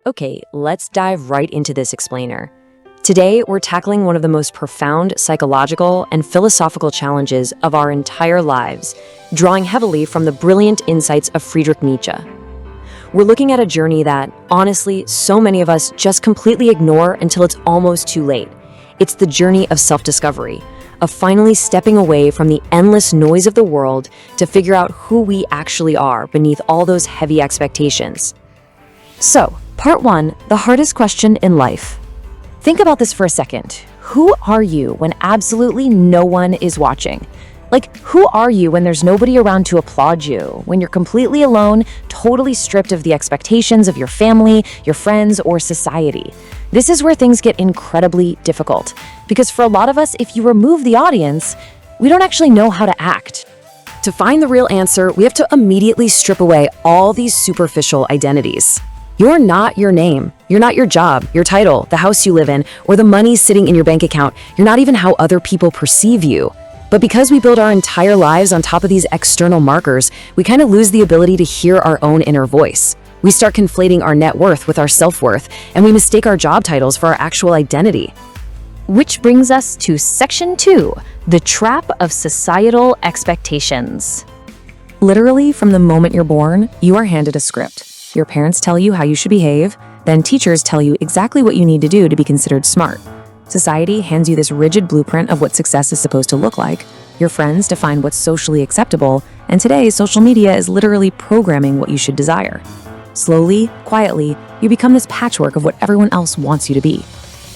Okay, let's dive right into this explainer. Today, we're tackling one of the most profound psychological and philosophical challenges of our entire lives, drawing heavily from the brilliant insights of Friedrich Nietzsche. We're looking at a journey that, honestly, so many of us just completely ignore until it's almost too late. It's the journey of self-discovery, of finally stepping away from the endless noise of the world to figure out who we actually are beneath all those heavy expectations. So, part 1, the hardest question in life. Think about this for a second. Who are you when absolutely no one is watching? Like, who are you when there's nobody around to applaud you? When you're completely alone, totally stripped of the expectations of your family, your friends, or society? This is where things get incredibly difficult. Because for a lot of us, if you remove the audience, we don't actually know how to act. To find the real answer, we have to immediately strip away all these superficial identities. You're not your name. You're not your job, your title, the house you live in, or the money sitting in your bank account. You're not even how other people perceive you. But because we build our entire lives on top of these external markers, we kind of lose the ability to hear our own inner voice. We start conflating our net worth with our self-worth, and we mistake our job titles for our actual identity. Which brings us to Section 2, the trap of societal expectations. Literally, from the moment you're born, you are handed a script. Your parents tell you how you should behave, then teachers tell you exactly what you need to do to be considered smart. Society hands you this rigid blueprint of what success is supposed to look like. Your friends define what's socially acceptable, and today, social media is literally programming what you should desire. Slowly, quietly, you become this patchwork of what everyone else wants you to be.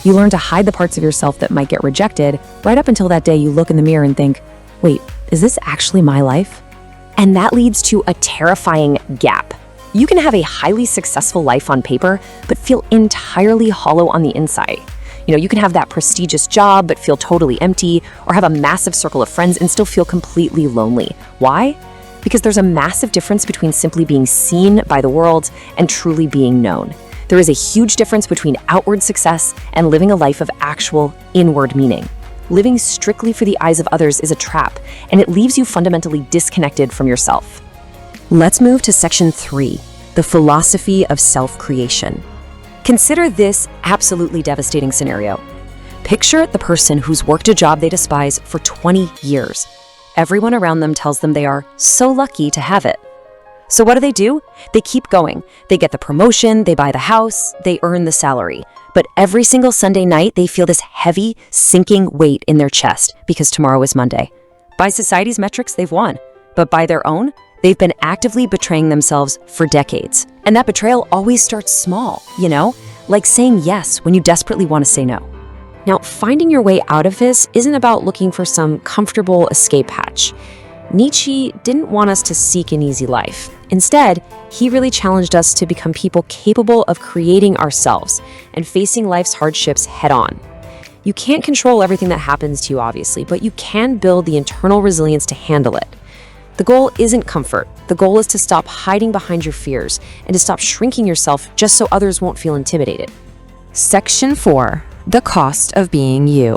You learn to hide the parts of yourself that might get rejected, right up until that day you look in the mirror and think, wait, is this actually my life? And that leads to a terrifying gap. You can have a highly successful life on paper, but feel entirely hollow on the inside. You can have that prestigious job, but feel totally empty, or have a massive circle of friends and still feel completely lonely. Why? Because there's a massive difference between simply being seen by the world and truly being known. There is a huge difference between outward success and living a life of actual inward meaning. Living strictly for the eyes of others is a trap, and it leaves you fundamentally disconnected from yourself. Let's move to Section 3, the philosophy of self-creation. Consider this absolutely devastating scenario. Picture the person who's worked a job they despise for 20 years. Everyone around them tells them they are so lucky to have it. So what do? They keep going. They get the promotion, they buy the house, they earn the salary. But every single Sunday night, they feel this heavy, sinking weight in their chest because tomorrow is Monday. By society's metrics, they've won. But by their own, they've been actively betraying themselves for decades. And that betrayal always starts small, like saying yes when you desperately want to say no. Now, finding your way out of this isn't about looking for some comfortable escape hatch. Nietzsche didn't want us to seek an easy life. Instead, he really challenged us to become people capable of creating ourselves and facing life's hardships head on. You can't control everything that happens to you, obviously, but you can build the internal resilience to handle it. The goal isn't comfort. The goal is to stop hiding behind your fears and to stop shrinking yourself just so others won't feel intimidated. Section 4, the cost of being you.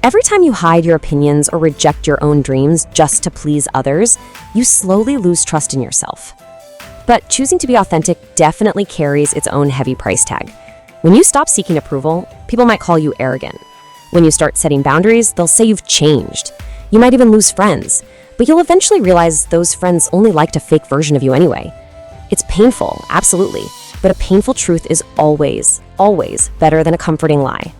Every time you hide your opinions or reject your own dreams just to please others, you slowly lose trust in yourself. But choosing to be authentic definitely carries its own heavy price tag. When you stop seeking approval, people might call you arrogant. When you start setting boundaries, they'll say you've changed. You might even lose friends. But you'll eventually realize those friends only liked a fake version of you anyway. It's painful, absolutely, but a painful truth is always, always better than a comforting lie.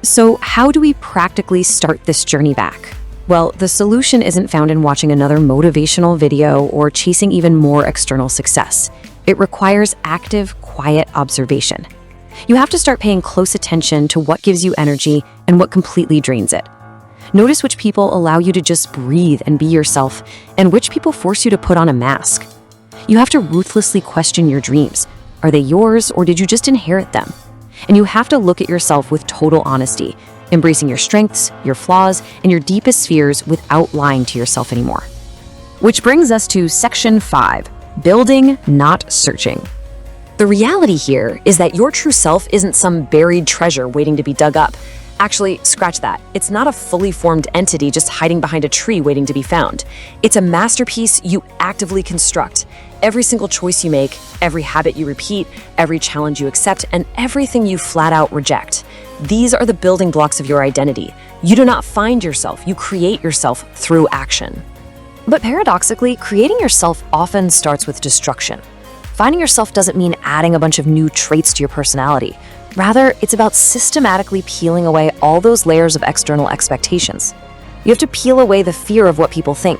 So how do we practically start this journey back? Well, the solution isn't found in watching another motivational video or chasing even more external success. It requires active, quiet observation. You have to start paying close attention to what gives you energy and what completely drains it. Notice which people allow you to just breathe and be yourself, and which people force you to put on a mask. You have to ruthlessly question your dreams. Are they yours, or did you just inherit them? And you have to look at yourself with total honesty, embracing your strengths, your flaws, and your deepest fears without lying to yourself anymore. Which brings us to Section 5, building, not searching. The reality here is that your true self isn't some buried treasure waiting to be dug up. Actually, scratch that. It's not a fully formed entity just hiding behind a tree waiting to be found. It's a masterpiece you actively construct. Every single choice you make, every habit you repeat, every challenge you accept, and everything you flat out reject. These are the building blocks of your identity. You do not find yourself, you create yourself through action. But paradoxically, creating yourself often starts with destruction. Finding yourself doesn't mean adding a bunch of new traits to your personality. Rather, it's about systematically peeling away all those layers of external expectations. You have to peel away the fear of what people think.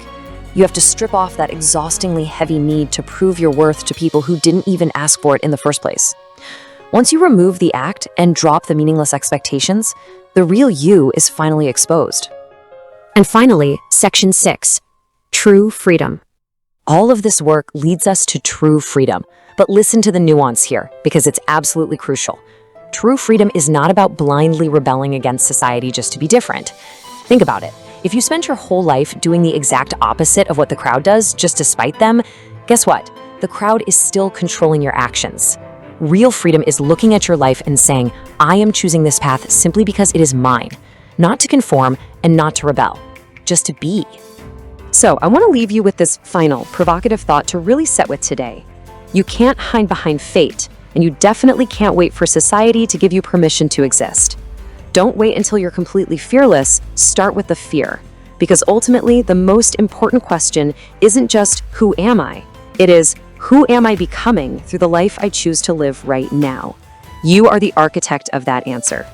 You have to strip off that exhaustingly heavy need to prove your worth to people who didn't even ask for it in the first place. Once you remove the act and drop the meaningless expectations, the real you is finally exposed. And finally, Section 6, True Freedom. All of this work leads us to true freedom, but listen to the nuance here, because it's absolutely crucial. True freedom is not about blindly rebelling against society just to be different. Think about it. If you spend your whole life doing the exact opposite of what the crowd does just to spite them, guess what? The crowd is still controlling your actions. Real freedom is looking at your life and saying, I am choosing this path simply because it is mine, not to conform and not to rebel, just to be. So I want to leave you with this final, provocative thought to really set with today. You can't hide behind fate, and you definitely can't wait for society to give you permission to exist. Don't wait until you're completely fearless, start with the fear. Because ultimately, the most important question isn't just, who am I? It is, who am I becoming through the life I choose to live right now? You are the architect of that answer.